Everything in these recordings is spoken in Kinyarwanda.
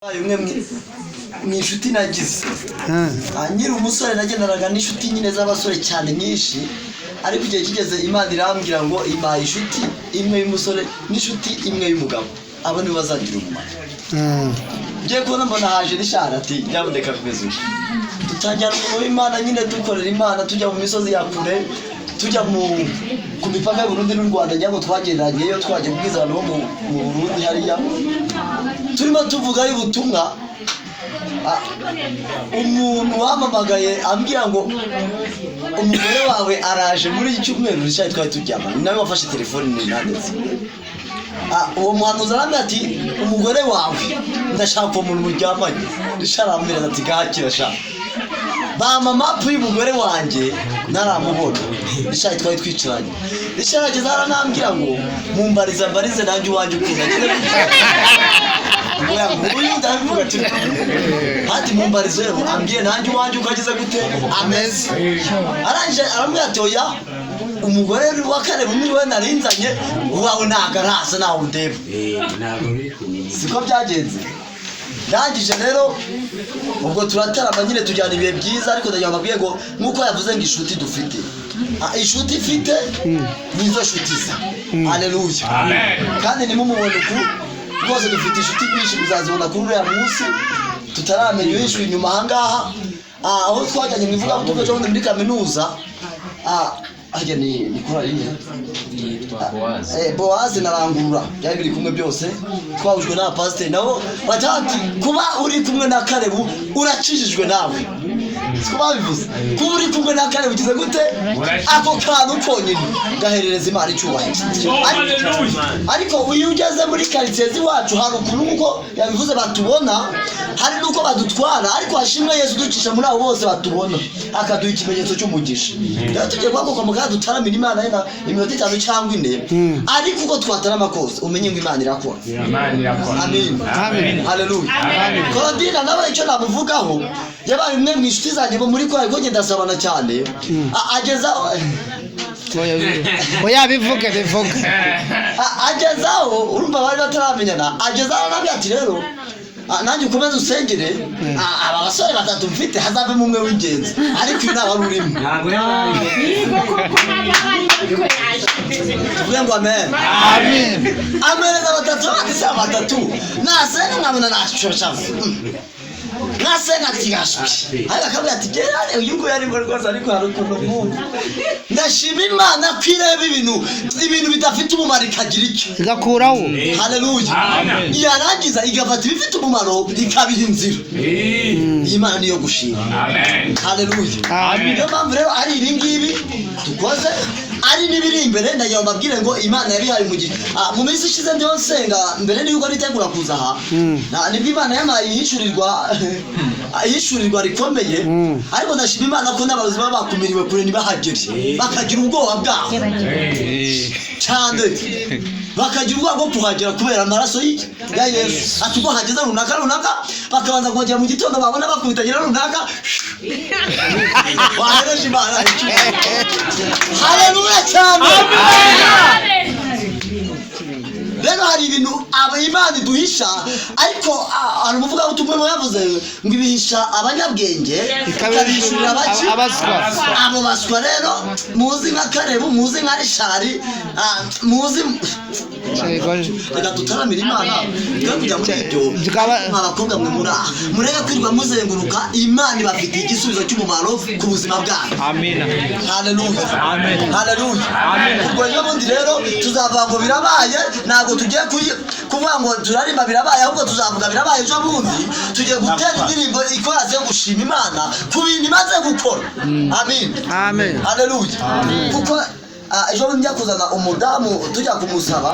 Yumwe mwishuti nagize nyiri umusore nagendanaga n'ishuti nyine z'abasore cyane nyinshi ariko igihe kigeze Imana irambwira ngo ibaye ishuti imwe y'umusore n'ishuti imwe y'umugabo abo ni bazagira umumaro ngiye kubona mbona haje n'isharati byaboneka kumeze uko tutajyana mu Imana nyine dukorera Imana tujya mu misozi ya kure tujya ku mipaka y'u Burundi n'u Rwanda njyamo twagendanye iyo twaje kubwiza abantu bo mu Burundi hariya turimo tuvuga y'ubutumwa umuntu wamamagaye ambwira ngo umugore wawe araje muri iki cyumweru rishaye twari tujyama nawe wafashe telefone nanditse uwo muhanuzi arambwira ati umugore wawe ndashaka umuntu muryamanye risharambwira ati gahakira sha ba mama y'umugore wanjye naramubona rishaye twari twicaranye risharageze aranambwira ngo mumbarize nanjye uwanjye ukuza uyu ndavuga ati hati mumbarize ambwiye nanjye uwanjye ukageze gute ameze aranje arambwira ati oya umugore wa kare bumwe we narinzanye uwawe nagarasa nawe ndeba siko byagenze ndangije rero ubwo turatarama nyine tujyana ibihe byiza ariko ndagira mabwiye ngo nkuko yavuze ngo inshuti dufite inshuti ifite nizo shuti za haleluya amen kandi nimumubone ku rwose dufite inshuti nyinshi muzazibona kuri uriya munsi tutaramenya yishuye inyuma ahangaha aho twajyanye mu ivuga butumwa cyo muri kaminuza ajya ni kuri ariya Boaz narangurura byari biri kumwe byose twahujwe na pastor nabo batati kuba uri kumwe na Karebu uracishijwe nawe siko bivuze kuba uri kumwe na Karebu ugize gute ako kantu konyine gaherereza Imana icyubahiro ariko uyu ugeze muri quartier ziwacu hari ukuntu uko yabivuze batubona hari nuko badutwara ariko hashimwe Yesu ducisha muri abo bose batubona akaduha ikimenyetso cy'umugisha rero tugiye kwako mu dutaramira Imana yenda iminota 5 cyangwa 4 ariko uko twatarama kose umenye ngo Imana irakora amen amen haleluya Claudine nawe icyo namuvugaho yabaye umwe mu inshuti zanjye bo muri kwa ngo ngenda sabana cyane ageza oya bivuge agezaho urumva bari bataramenyana agezaho nabi ati rero nanjye ukomeze usengere aba basore batatu mfite hazavemo umwe w'ingenzi ariko uyu ntabwo urimo tuvuge ngo amen amereza batatu nasenga nkabona nashosha nasenga tigashwe ariko akabwira ati gerane uyu nguyu ari muri rwose ariko hari ukuntu nk'ubu ndashima Imana kwireba ibintu bidafite umumaro ikagira icyo igakuraho haleluya yarangiza igafata ibifite umumaro ikabiha inzira Imana niyo gushima haleluya niyo mpamvu rero ari ibi ngibi dukoze ari n'ibiri imbere ndagira mbabwire ngo Imana yabihaye umugisha mu minsi ishize ndiho nsenga mbere n'uko nitegura kuza aha nibwo Imana yamaye yishurirwa rikomeye ariko ndashima Imana ko n'abayobozi baba bakumiriwe kure ntibahagere bakagira ubwoba bwabo cyane bakagira ubwoba bwo kuhagera kubera amaraso ya Yesu ati ubwo hageze runaka bakabanza kongera mu gitondo babona bakubitagira runaka wahereje Imana haleluya cyane rero hari ibintu Imana iduhisha ariko abantu muvuga ngo tumwe yavuze ngo ibihisha abanyabwenge ikabishurira abo baswa rero muzi nka Karebu muzi nka Rishari muzi reka dutaramira Imana rero kujya muri ibyo abakobwa mwe murega kwirirwa muzenguruka Imana ibafite igisubizo cy'umumaro ku buzima bwanyu amen haleluya amen haleluya ubwo n'ubundi rero tuzavuga ngo birabaye ntabwo tugiye kuvuga ngo turarimba birabaye ahubwo tuzavuga birabaye ejo bundi tugiye gutera indirimbo ikoraze yo gushima Imana ku bintu imaze gukora amen haleluya kuko ejo bundi njya kuzana umudamu tujya kumusaba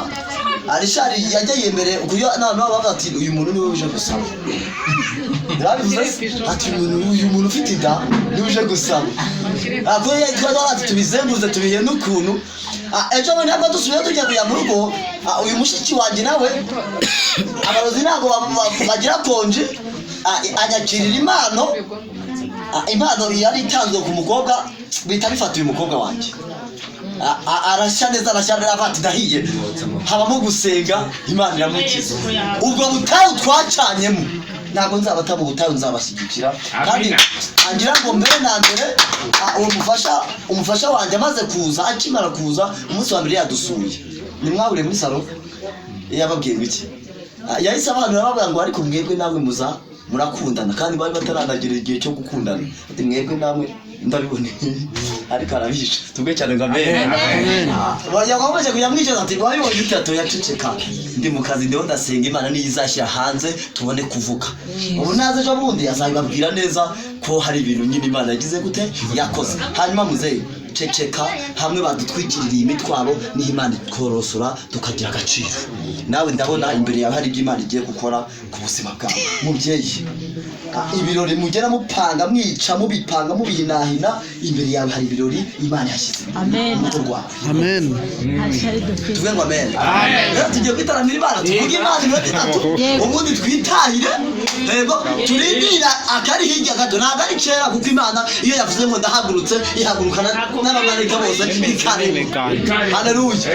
Arishari yagiye imbere kuyo none bavuga ati uyu muntu niwe uje gusaba ati uyu muntu ufite inda niwe uje gusaba akuye yitwa ati tubizenguze tubihe n'ukuntu ejo bundi ntabwo dusubiye tujya kujya mu rugo uyu mushiki wanjye nawe abarozi ntabwo bagira konje anyakirira impano yari itanzwe ku mukobwa bita bifata uyu mukobwa wanjye arashya neza arashyira afata dahiye habamo gusenga Imana iramukiza ubwo butayu twacanyemo ntabwo nzabata mu butayu nzabashyigikira kandi angira ngo mbere na mbere umufasha wanjye amaze kuza akimara kuza umunsi wa mbere yadusuye nimwabure muri salo yababwiye biki yahise abantu bavuga ngo ariko mwebwe namwe murakundana kandi bari bataranagira igihe cyo gukundana ati mwebwe namwe ndabibone ariko arabisha tubwe cyane ngamere yakomeje kuyamwicaza ati wabibonye utatu yaceceka ndi mu kazi ndiho ndasenga Imana niyizashyira hanze tubone kuvuga ubu naze ejo bundi azabibabwira neza ko hari ibintu nyine Imana yagize gute yakoze hanyuma muzeyi ceceka hamwe badutwikiriye imitwaro ni Imana ikorosora tukagira agaciro nawe ndabona imbere yawe hari Imana igiye gukora ku buzima bwawe mubyeyi ibirori mugera mupanga mwica mubipanga mubihinahina imbere yawe hari ibirori Imana yashyize amen amen tuvuge ngo amen rero tugiye kwitaramira Imana tuvuge Imana iminota itatu ubundi twitahire yego turindira akari hirya gato ntabwo ari kera kuko Imana iyo yavuze ngo ndahagurutse ihagurukana n'abamarayika bose bikareme haleluya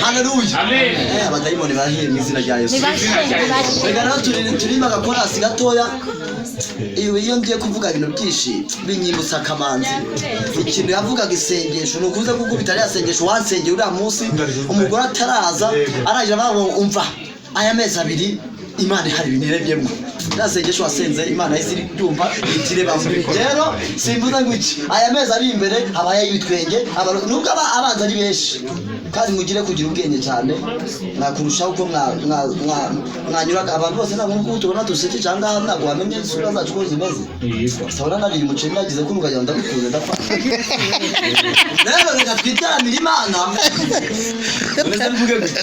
haleluya abadayimoni barahiye mu izina rya Yesu reka rero turimo agakorasi gatoya iyo ngiye kuvuga ibintu byinshi binyibutsa Kamanzi ikintu yavugaga isengesho nukuze kuko bitari yasengesho wansengeye uriya munsi umugore ataraza araje umva aya mezi abiri Imana hari ibiniremyemo nasengesho wasenze Imana yisi ryumva itire bamuri rero simvuza ngo iki aya mezi ari imbere abaye ibitwenge nubwo abanza ari benshi kandi mugire kugira ubwenge cyane nakurushaho uko mwanyuraga abantu bose ntabwo ngo tubona duseke cyangwa ntabwo wamenye isura zacu ko zimeze sabona nari umuceri nagize ko nugagira ndabikunze ndapfa rero reka twitaramira Imana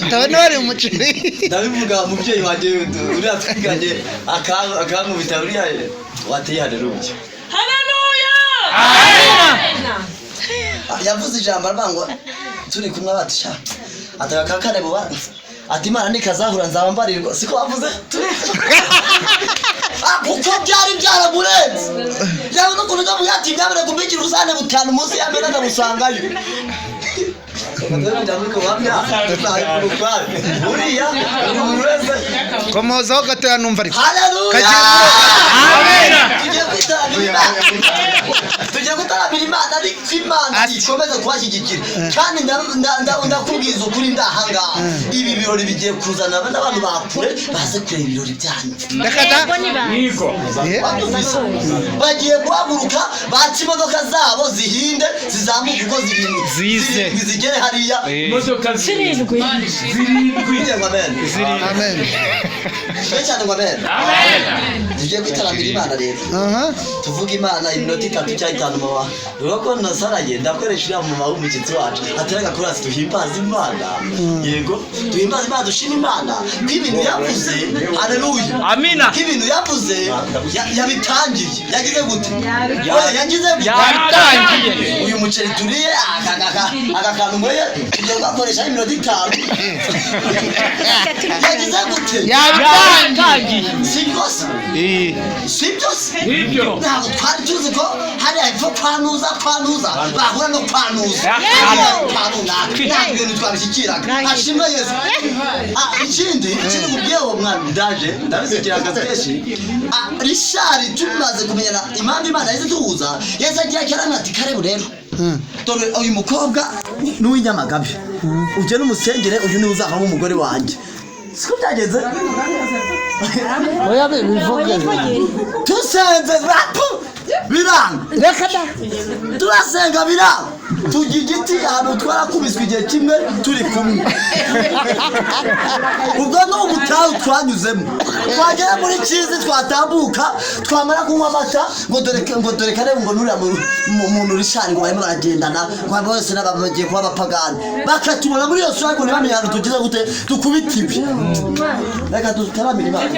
ndabona wari umuceri ndabivuga mubyeyi wanjye uriya twiganye akankubita uriya wateye haleluya yavuze ijambo aravuga turi kumwe abatisha ataka kakane buba ati Imana nikazahura nzaba mbarirwa siko bavuze kuko byari byaramurenze yawe no kuruga mu yati byabere kumbikira usane butanu munsi y'amena ndamusangayo komozaho gatoya numva ariko tugiye gutarabira Imana ariko Imana ikomeze kubashyigikira kandi ndakubwiza ukuri ndahangaha ibi birori bigiye kuzana n'abantu bakure baze kureba ibirori byanyu bagiye guhaguruka baca imodoka zabo zihinde zizamuka uko zigere hariya imodoka zirindwi amen cyane ngo amen tugiye kwitaramira Imana rero tuvuga Imana iminota itatu cyangwa itanu mama urako nasaraye ndakoresha uriya mama w'umushyitsi wacu ateraga kurasi duhimbaza Imana yego duhimbaza Imana dushima Imana kw'ibintu yavuze haleluya amina kw'ibintu yavuze yabitangiye yagize gute yagize yabitangiye uyu muceri turiye agakantu ngoye tugiye gukoresha iminota itanu yagize gute yabitangiye si byose ntabwo twari tuzi ko hari hepfo kwanuza bahura no kwanuza ntabwo ibintu twabishyikiraga ashimwe Yesu ikindi mubwiye uwo mwana ndaje ndabishyikira akazi kenshi Rishari tumaze kumenyana impamvu Imana yahise tuhuza yahise agira cyane ati karebo rero dore uyu mukobwa n'uw'inyamagabe ujye n'umusengere uyu niwe uzavamo umugore wanjye siko byagenze oya bivuge tusenze biranga turasenga biranga tujya igiti ahantu twarakubiswe igihe kimwe turi kumwe ubwo ni ubutayu twanyuzemo twagera muri Kizi twatambuka twamara kunywa amata ngo dore karebe ngo nuriya muntu Rishari ngo barimo baragendana ngo bose n'abagiye kuba abapagani bakatubona muri iyo sura ngo ntibamenye ahantu tugize gute dukubitiwe reka dutaramire Imana